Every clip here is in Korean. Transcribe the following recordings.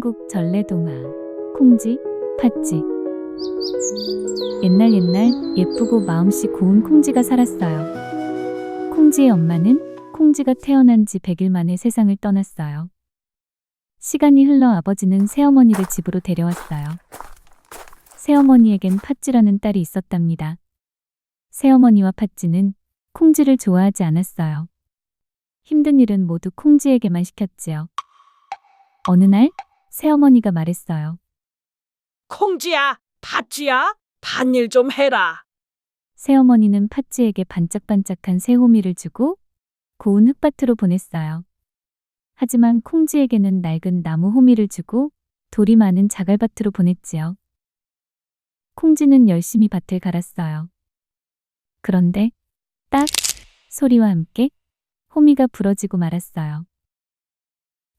한국 전래동화 콩쥐, 팥쥐. 옛날 예쁘고 마음씨 고운 콩쥐가 살았어요. 콩쥐의 엄마는 콩쥐가 태어난 지 100일 만에 세상을 떠났어요. 시간이 흘러 아버지는 새어머니를 집으로 데려왔어요. 새어머니에겐 팥쥐라는 딸이 있었답니다. 새어머니와 팥쥐는 콩쥐를 좋아하지 않았어요. 힘든 일은 모두 콩쥐에게만 시켰지요. 어느 날 새어머니가 말했어요. 콩쥐야, 팥쥐야, 밭일 좀 해라. 새어머니는 팥쥐에게 반짝반짝한 새호미를 주고 고운 흙밭으로 보냈어요. 하지만 콩쥐에게는 낡은 나무 호미를 주고 돌이 많은 자갈밭으로 보냈지요. 콩쥐는 열심히 밭을 갈았어요. 그런데 딱 소리와 함께 호미가 부러지고 말았어요.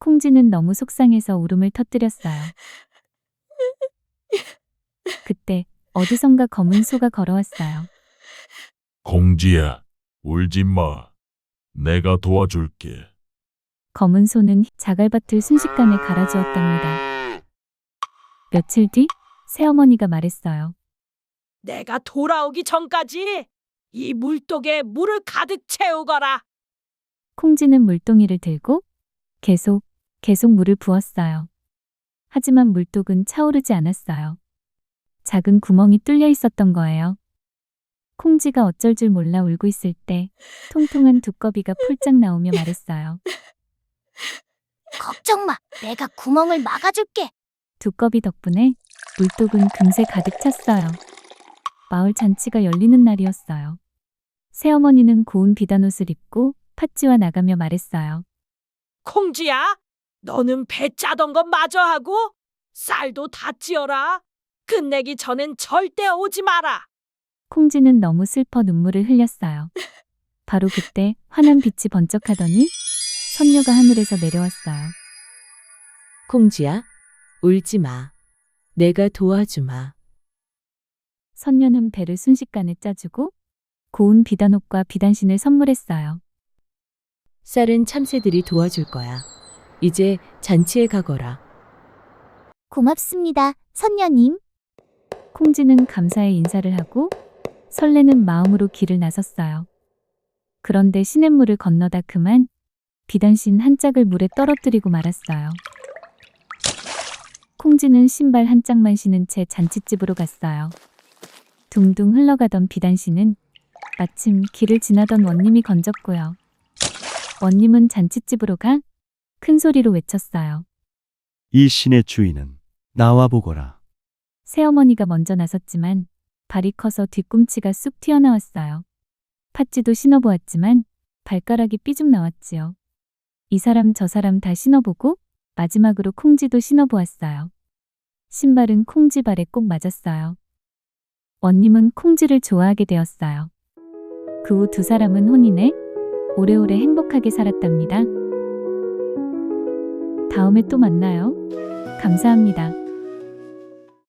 콩쥐는 너무 속상해서 울음을 터뜨렸어요. 그때 어디선가 검은 소가 걸어왔어요. 콩쥐야, 울지 마. 내가 도와줄게. 검은 소는 자갈밭을 순식간에 갈아주었답니다. 며칠 뒤 새어머니가 말했어요. 내가 돌아오기 전까지 이 물독에 물을 가득 채우거라. 콩쥐는 물동이를 들고 계속 물을 부었어요. 하지만 물독은 차오르지 않았어요. 작은 구멍이 뚫려 있었던 거예요. 콩쥐가 어쩔 줄 몰라 울고 있을 때 통통한 두꺼비가 폴짝 나오며 말했어요. 걱정 마, 내가 구멍을 막아줄게. 두꺼비 덕분에 물독은 금세 가득 찼어요. 마을 잔치가 열리는 날이었어요. 새어머니는 고운 비단옷을 입고 팥쥐와 나가며 말했어요. 콩쥐야, 너는 배 짜던 것 마저 하고 쌀도 다 찌어라. 끝내기 전엔 절대 오지 마라. 콩쥐는 너무 슬퍼 눈물을 흘렸어요. 바로 그때 환한 빛이 번쩍하더니 선녀가 하늘에서 내려왔어요. 콩쥐야, 울지 마. 내가 도와주마. 선녀는 배를 순식간에 짜주고 고운 비단옷과 비단신을 선물했어요. 쌀은 참새들이 도와줄 거야. 이제 잔치에 가거라. 고맙습니다, 선녀님. 콩쥐는 감사의 인사를 하고 설레는 마음으로 길을 나섰어요. 그런데 시냇물을 건너다 그만 비단신 한 짝을 물에 떨어뜨리고 말았어요. 콩쥐는 신발 한 짝만 신은 채 잔칫집으로 갔어요. 둥둥 흘러가던 비단신은 마침 길을 지나던 원님이 건졌고요. 원님은 잔칫집으로 가 큰 소리로 외쳤어요. 이 신의 주인은 나와 보거라. 새어머니가 먼저 나섰지만 발이 커서 뒤꿈치가 쑥 튀어나왔어요. 팥쥐도 신어보았지만 발가락이 삐죽 나왔지요. 이 사람 저 사람 다 신어보고 마지막으로 콩쥐도 신어보았어요. 신발은 콩쥐 발에 꼭 맞았어요. 원님은 콩쥐를 좋아하게 되었어요. 그 후 두 사람은 혼인해 오래오래 행복하게 살았답니다. 다음에 또 만나요. 감사합니다.